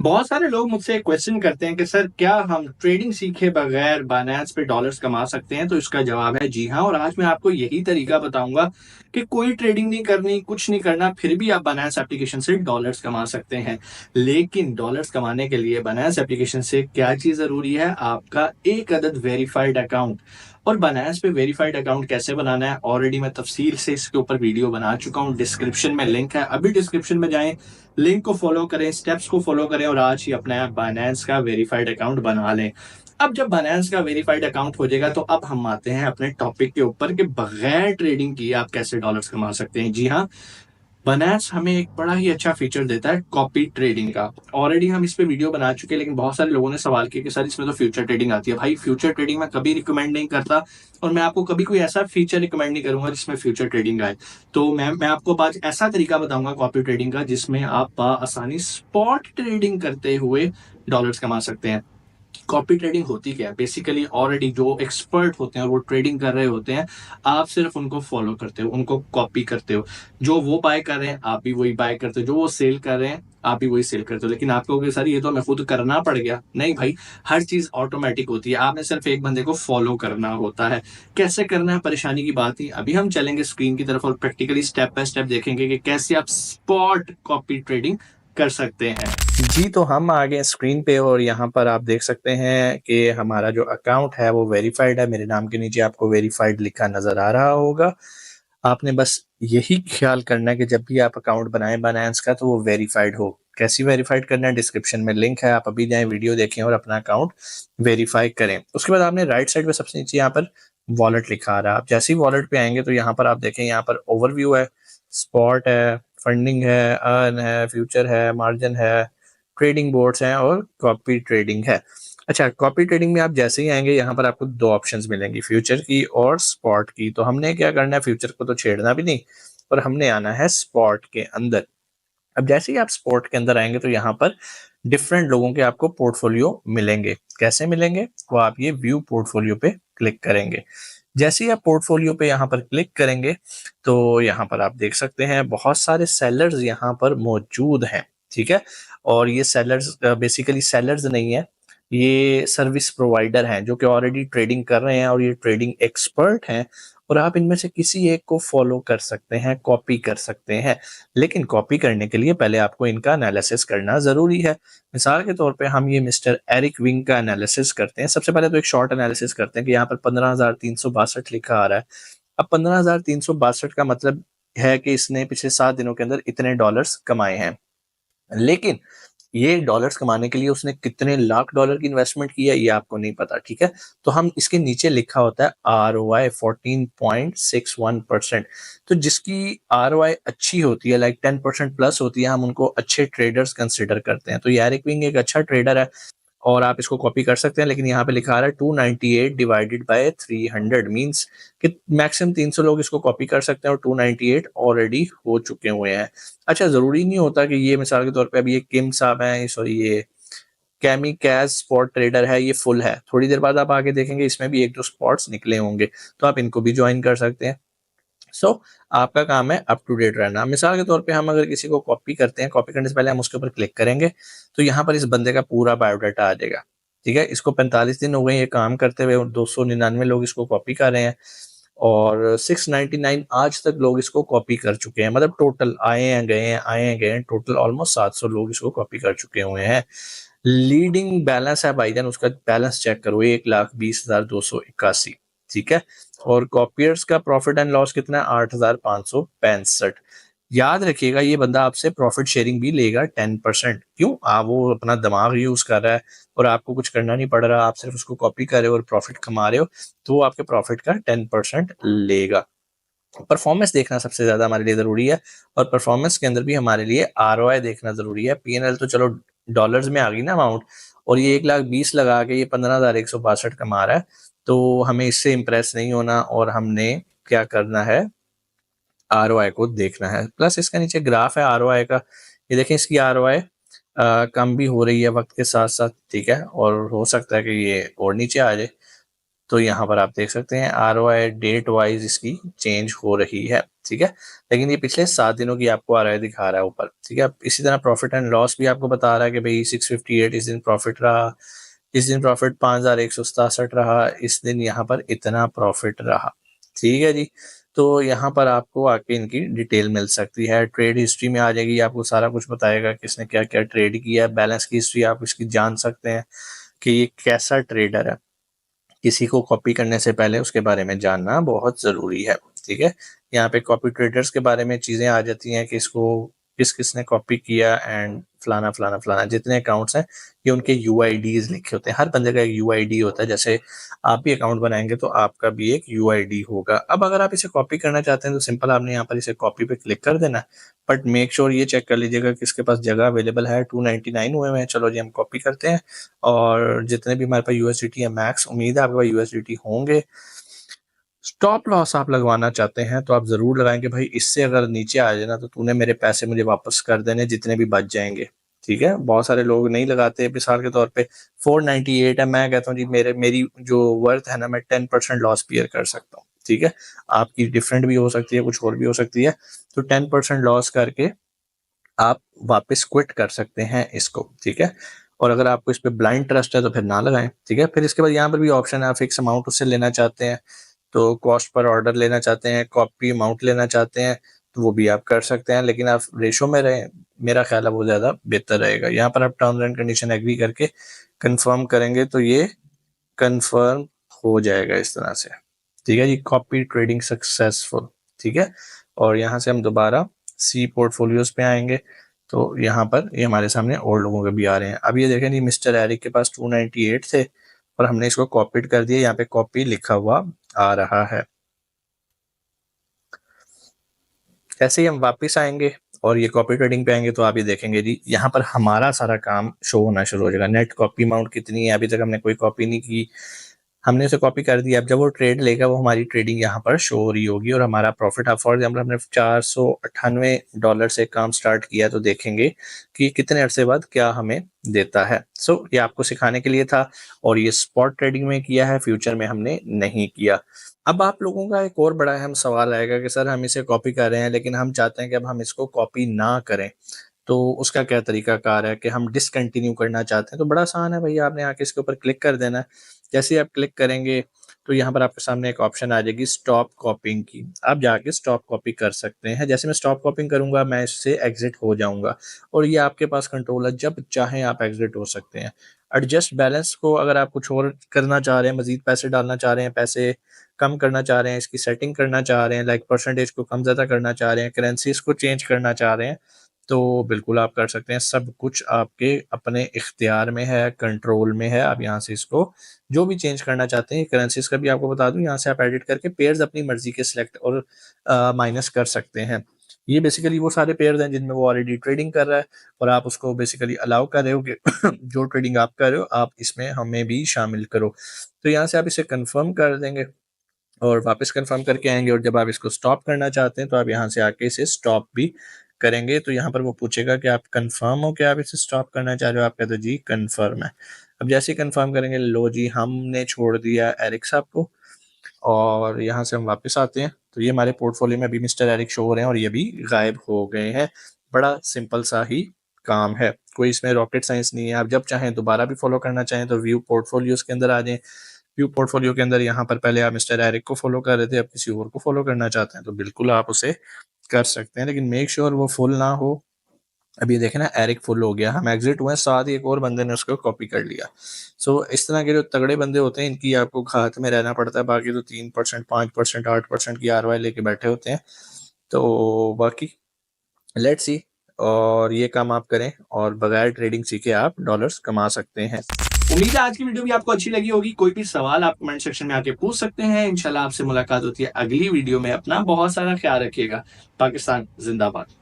बहुत सारे लोग मुझसे क्वेश्चन करते हैं कि सर क्या हम ट्रेडिंग सीखे बगैर बायनेंस पे डॉलर्स कमा सकते हैं? तो इसका जवाब है जी हाँ। और आज मैं आपको यही तरीका बताऊंगा कि कोई ट्रेडिंग नहीं करनी, कुछ नहीं करना, फिर भी आप बायनेंस एप्लीकेशन से डॉलर्स कमा सकते हैं। लेकिन डॉलर्स कमाने के लिए बायनेंस एप्लीकेशन से क्या चीज जरूरी है? आपका एक अदद वेरीफाइड अकाउंट। और बायनेंस पे वेरीफाइड अकाउंट कैसे बनाना है ऑलरेडी मैं तफसील से इसके ऊपर वीडियो बना चुका हूँ। डिस्क्रिप्शन में लिंक है, अभी डिस्क्रिप्शन में जाएं, लिंक को फॉलो करें, स्टेप्स को फॉलो करें और आज ही अपना बायनेंस का वेरीफाइड अकाउंट बना लें। अब जब बायनेंस का वेरीफाइड अकाउंट हो जाएगा तो अब हम आते हैं अपने टॉपिक के ऊपर कि बगैर ट्रेडिंग किए आप कैसे डॉलर्स कमा सकते हैं। जी हाँ, बायनेंस हमें एक बड़ा ही अच्छा फीचर देता है कॉपी ट्रेडिंग का। ऑलरेडी हम इस पे वीडियो बना चुके हैं, लेकिन बहुत सारे लोगों ने सवाल किया कि सर इसमें तो फ्यूचर ट्रेडिंग आती है। भाई फ्यूचर ट्रेडिंग मैं कभी रिकमेंड नहीं करता और मैं आपको कभी कोई ऐसा फीचर रिकमेंड नहीं करूंगा जिसमें फ्यूचर ट्रेडिंग आए। तो मैं आपको आज ऐसा तरीका बताऊंगा कॉपी ट्रेडिंग का जिसमें आप आसानी स्पॉट ट्रेडिंग करते हुए डॉलर्स कमा सकते हैं। कॉपी ट्रेडिंग होती क्या है? बेसिकली ऑलरेडी जो एक्सपर्ट होते हैं और वो ट्रेडिंग कर रहे होते हैं, आप सिर्फ उनको फॉलो करते हो, उनको कॉपी करते हो। जो वो बाय कर रहे हैं आप भी वही बाय करते हो, जो वो सेल कर रहे हैं आप भी वही सेल करते हो। लेकिन आप कहोगे सर ये तो हमें खुद करना पड़ गया। नहीं भाई, हर चीज ऑटोमेटिक होती है, आपने सिर्फ एक बंदे को फॉलो करना होता है। कैसे करना है परेशानी की बात ही। अभी हम चलेंगे स्क्रीन की तरफ और प्रैक्टिकली स्टेप बाय स्टेप देखेंगे कि कैसे आप स्पॉट कॉपी ट्रेडिंग कर सकते हैं। जी, तो हम आ गए स्क्रीन पे और यहाँ पर आप देख सकते हैं कि हमारा जो अकाउंट है वो वेरीफाइड है। मेरे नाम के नीचे आपको वेरीफाइड लिखा नज़र आ रहा होगा। आपने बस यही ख्याल करना है कि जब भी आप अकाउंट बनाएं बायनेंस का तो वो वेरीफाइड हो। कैसी वेरीफाइड करना है? डिस्क्रिप्शन में लिंक है, आप अभी जाएं, वीडियो देखें और अपना अकाउंट वेरीफाई करें। उसके बाद आपने राइट साइड पे सबसे नीचे यहाँ पर वॉलेट लिखा आ रहा है। आप जैसे ही वॉलेट पे आएंगे तो यहाँ पर आप देखें, यहाँ पर ओवरव्यू है, स्पॉट है, फंडिंग है, अर्न है, फ्यूचर है, मार्जिन है, ट्रेडिंग बोर्ड्स हैं और कॉपी ट्रेडिंग है। अच्छा, कॉपी ट्रेडिंग में आप जैसे ही आएंगे यहाँ पर आपको दो ऑप्शंस मिलेंगी, फ्यूचर की और स्पॉट की। तो हमने क्या करना है, फ्यूचर को तो छेड़ना भी नहीं और हमने आना है स्पॉट के अंदर। अब जैसे ही आप स्पॉट के अंदर आएंगे तो यहाँ पर डिफरेंट लोगों के आपको पोर्टफोलियो मिलेंगे। कैसे मिलेंगे? वो आप ये व्यू पोर्टफोलियो पे क्लिक करेंगे। जैसे ही आप पोर्टफोलियो पे यहाँ पर क्लिक करेंगे तो यहाँ पर आप देख सकते हैं बहुत सारे सेलर्स यहाँ पर मौजूद हैं। ठीक है, और ये सेलर्स बेसिकली सेलर्स नहीं है, ये सर्विस प्रोवाइडर हैं जो कि ऑलरेडी ट्रेडिंग कर रहे हैं और ये ट्रेडिंग एक्सपर्ट हैं। और आप इनमें से किसी एक को फॉलो कर सकते हैं, कॉपी कर सकते हैं। लेकिन कॉपी करने के लिए पहले आपको इनका एनालिसिस करना जरूरी है। मिसाल के तौर पे हम ये मिस्टर एरिक विंग का एनालिसिस करते हैं। सबसे पहले तो एक शॉर्ट एनालिसिस करते हैं कि यहाँ पर 15,362 लिखा आ रहा है। अब 15,362 का मतलब है कि इसने पिछले 7 दिनों के अंदर इतने डॉलर्स कमाए हैं। लेकिन ये डॉलर्स कमाने के लिए उसने कितने लाख डॉलर की इन्वेस्टमेंट की है ये आपको नहीं पता। ठीक है, तो हम इसके नीचे लिखा होता है ROI 14.61%। तो जिसकी ROI अच्छी होती है, लाइक 10% प्लस होती है, हम उनको अच्छे ट्रेडर्स कंसिडर करते हैं। तो ये एरिक विंग एक अच्छा ट्रेडर है और आप इसको कॉपी कर सकते हैं। लेकिन यहाँ पे लिखा आ रहा है 298 डिवाइडेड बाय 300 मींस कि मैक्सिमम 300 लोग इसको कॉपी कर सकते हैं और 298 ऑलरेडी हो चुके हुए हैं। अच्छा, जरूरी नहीं होता कि ये, मिसाल के तौर पे अभी ये किम साहब हैं, सॉरी ये कैमी कैज स्पॉट ट्रेडर है, ये फुल है। थोड़ी देर बाद आप आगे देखेंगे इसमें भी एक दो स्पॉट्स निकले होंगे, तो आप इनको भी ज्वाइन कर सकते हैं। आपका काम है अप टू डेट रहना। मिसाल के तौर पे हम अगर किसी को कॉपी करते हैं, कॉपी करने से पहले हम उसके ऊपर क्लिक करेंगे तो यहाँ पर इस बंदे का पूरा बायोडाटा आ जाएगा। ठीक है, इसको 45 दिन हो गए ये काम करते हुए, 299 लोग इसको कॉपी कर रहे हैं और 699 आज तक लोग इसको कॉपी कर चुके हैं। मतलब टोटल आए हैं गए हैं, आए हैं गए हैं, टोटल ऑलमोस्ट 700 लोग इसको कॉपी कर चुके हुए हैं। लीडिंग बैलेंस है भाईजान, उसका बैलेंस चेक करो, 1,20,281। ठीक है, और कॉपियर्स का प्रॉफिट एंड लॉस कितना है? 8,565। याद रखिएगा ये बंदा आपसे प्रॉफिट शेयरिंग भी लेगा 10%। क्यों? वो अपना दिमाग यूज कर रहा है और आपको कुछ करना नहीं पड़ रहा, आप सिर्फ उसको कॉपी कर रहे हो और प्रॉफिट कमा रहे हो, तो वो आपके प्रॉफिट का 10% लेगा। परफॉर्मेंस देखना सबसे ज्यादा हमारे लिए जरूरी है और परफॉर्मेंस के अंदर भी हमारे लिए ROI देखना जरूरी है। PNL तो चलो डॉलर्स में आ गई ना अमाउंट, और ये 1,20,000 लगा के ये 15,162 कमा रहा है, तो हमें इससे इंप्रेस नहीं होना और हमने क्या करना है, ROI को देखना है। प्लस इसका नीचे ग्राफ है ROI का, ये देखें इसकी ROI कम भी हो रही है वक्त के साथ साथ। ठीक है, और हो सकता है कि ये और नीचे आ जाए। तो यहाँ पर आप देख सकते हैं ROI डेट वाइज इसकी चेंज हो रही है। ठीक है। लेकिन ये पिछले 7 दिनों की आपको ROI दिखा रहा है ऊपर, ठीक है। इसी तरह प्रॉफिट एंड लॉस भी आपको बता रहा है कि भाई 658 इस दिन प्रॉफिट रहा, इस दिन प्रॉफिट 5167 रहा, इस दिन यहाँ पर इतना प्रॉफिट रहा, ठीक है जी। तो यहाँ पर आपको आके इनकी डिटेल मिल सकती है। ट्रेड हिस्ट्री में आ जाएगी, आपको सारा कुछ बताएगा किसने क्या क्या ट्रेड किया है। बैलेंस की हिस्ट्री आप इसकी जान सकते हैं कि ये कैसा ट्रेडर है। किसी को कॉपी करने से पहले उसके बारे में जानना बहुत ज़रूरी है, ठीक है। यहाँ पे कॉपी ट्रेडर्स के बारे में चीज़ें आ जाती हैं कि इसको किसने कॉपी किया एंड फलाना फलाना फलाना, जितने अकाउंट्स हैं ये उनके UIDs लिखे होते हैं। हर बंदे का एक UID होता है, जैसे आप भी अकाउंट बनाएंगे तो आपका भी एक UID होगा। अब अगर आप इसे कॉपी करना चाहते हैं तो सिंपल आपने यहाँ पर इसे कॉपी पे क्लिक कर देना, बट मेक श्योर ये चेक कर लीजिएगा कि इसके पास जगह अवेलेबल है। 299 हुए हैं। चलो जी हम कॉपी करते हैं, और जितने भी हमारे पास USDT है मैक्स, उम्मीद है आपके पास USDT होंगे। स्टॉप लॉस आप लगवाना चाहते हैं तो आप जरूर लगाएंगे भाई, इससे अगर नीचे आ जाए ना तो तूने मेरे पैसे मुझे वापस कर देने जितने भी बच जाएंगे, ठीक है। बहुत सारे लोग नहीं लगाते। मिसाल के तौर पे 498 है, मैं कहता हूँ जी मेरी जो वर्थ है ना, मैं 10% लॉस बियर कर सकता हूँ, ठीक है। आपकी डिफरेंट भी हो सकती है, कुछ और भी हो सकती है। तो 10% लॉस करके आप वापस क्विट कर सकते हैं इसको, ठीक है। और अगर आपको इस पे ब्लाइंड ट्रस्ट है तो फिर ना लगाएं, ठीक है। फिर इसके बाद यहाँ पर भी ऑप्शन है, आप फिक्स अमाउंट उससे लेना चाहते हैं तो कॉस्ट पर ऑर्डर लेना चाहते हैं, कॉपी अमाउंट लेना चाहते हैं तो वो भी आप कर सकते हैं, लेकिन आप रेशो में रहें, मेरा ख्याल है वो ज़्यादा बेहतर रहेगा। यहाँ पर आप टर्म्स एंड कंडीशन एग्री करके कंफर्म करेंगे तो ये कंफर्म हो जाएगा इस तरह से, ठीक है जी। कॉपी ट्रेडिंग सक्सेसफुल, ठीक है। और यहाँ से हम दोबारा सी पोर्टफोलियोज पे आएंगे तो यहाँ पर ये हमारे सामने और लोगों के भी आ रहे हैं। अब ये देखें जी, मिस्टर एरिक के पास 298 थे और हमने इसको कॉपीड कर दिया, यहाँ पे कॉपी लिखा हुआ आ रहा है। ऐसे ही हम वापस आएंगे और ये कॉपी ट्रेडिंग पे आएंगे तो आप ये देखेंगे जी, यहाँ पर हमारा सारा काम शो होना शुरू हो जाएगा। नेट कॉपी अमाउंट कितनी है, अभी तक हमने कोई कॉपी नहीं की, हमने उसे कॉपी कर दिया। अब जब वो ट्रेड लेगा वो हमारी ट्रेडिंग यहाँ पर शो हो रही होगी और हमारा प्रॉफिट, फॉर एग्जाम्पल हमने $498 से काम स्टार्ट किया तो देखेंगे कि कितने अरसे बाद क्या हमें देता है। सो ये आपको सिखाने के लिए था और ये स्पॉट ट्रेडिंग में किया है, फ्यूचर में हमने नहीं किया। अब आप लोगों का एक और बड़ा अहम सवाल आएगा कि सर हम इसे कॉपी कर रहे हैं लेकिन हम चाहते हैं कि अब हम इसको कॉपी ना करें, तो उसका क्या तरीकाकार है कि हम डिसकंटिन्यू करना चाहते हैं। तो बड़ा आसान है भैया, आपने आके इसके ऊपर क्लिक कर देना है। जैसे ही आप क्लिक करेंगे तो यहाँ पर आपके सामने एक ऑप्शन आ जाएगी स्टॉप कॉपिंग की, आप जाके स्टॉप कॉपी कर सकते हैं। जैसे मैं स्टॉप कॉपिंग करूंगा मैं इससे एग्जिट हो जाऊंगा और ये आपके पास कंट्रोल है, जब चाहें आप एग्जिट हो सकते हैं। एडजस्ट बैलेंस को अगर आप कुछ और करना चाह रहे हैं, मजीद पैसे डालना चाह रहे हैं, पैसे कम करना चाह रहे हैं, इसकी सेटिंग करना चाह रहे हैं, लाइक परसेंटेज को कम ज़्यादा करना चाह रहे हैं, करेंसीज को चेंज करना चाह रहे हैं, तो बिल्कुल आप कर सकते हैं। सब कुछ आपके अपने इख्तियार में है, कंट्रोल में है। आप यहाँ से इसको जो भी चेंज करना चाहते हैं, करेंसीज का भी आपको बता दूं, यहाँ से आप एडिट करके पेयर्स अपनी मर्जी के सिलेक्ट और माइनस कर सकते हैं। ये बेसिकली वो सारे पेयर्स हैं जिनमें वो ऑलरेडी ट्रेडिंग कर रहा है और आप उसको बेसिकली अलाउ कर रहे हो कि जो ट्रेडिंग आप कर रहे हो आप इसमें हमें भी शामिल करो। तो यहाँ से आप इसे कंफर्म कर देंगे और वापस कंफर्म करके आएंगे, और जब आप इसको स्टॉप करना चाहते हैं तो आप यहाँ से आके इसे स्टॉप भी करेंगे। तो यहाँ पर वो पूछेगा कि आप कंफर्म हो कि आप इसे स्टॉप करना चाह रहे हो, आप कहते हो जी कंफर्म है। अब जैसे ही कंफर्म करेंगे, लो जी हमने छोड़ दिया एरिक साहब को, और यहाँ से हम वापस आते हैं तो ये हमारे पोर्टफोलियो में अभी मिस्टर एरिक शो हो रहे हैं और ये भी गायब हो गए हैं। बड़ा सिंपल सा ही काम है, कोई इसमें रॉकेट साइंस नहीं है। आप जब चाहें दोबारा भी फॉलो करना चाहें तो व्यू पोर्टफोलियोज के अंदर आ जाएं। व्यू पोर्टफोलियो के अंदर यहाँ पर पहले आप मिस्टर एरिक को फॉलो कर रहे थे, अब किसी और को फॉलो करना चाहते हैं तो बिल्कुल आप उसे कर सकते हैं, लेकिन मेक श्योर वो फुल ना हो। अभी देखें ना, एरिक फुल हो गया, हम एग्जिट हुए, साथ ही एक और बंदे ने उसको कॉपी कर लिया। सो इस तरह के जो तगड़े बंदे होते हैं इनकी आपको हाथ में रहना पड़ता है, बाकी तो 3%, 5%, 8% की ROI लेके बैठे होते हैं। तो बाकी लेट्स सी, और ये काम आप करें और बगैर ट्रेडिंग सीखे आप डॉलर्स कमा सकते हैं। उम्मीद है आज की वीडियो भी आपको अच्छी लगी होगी। कोई भी सवाल आप कमेंट सेक्शन में आके पूछ सकते हैं। इंशाल्लाह आपसे मुलाकात होती है अगली वीडियो में। अपना बहुत सारा ख्याल रखिएगा। पाकिस्तान जिंदाबाद।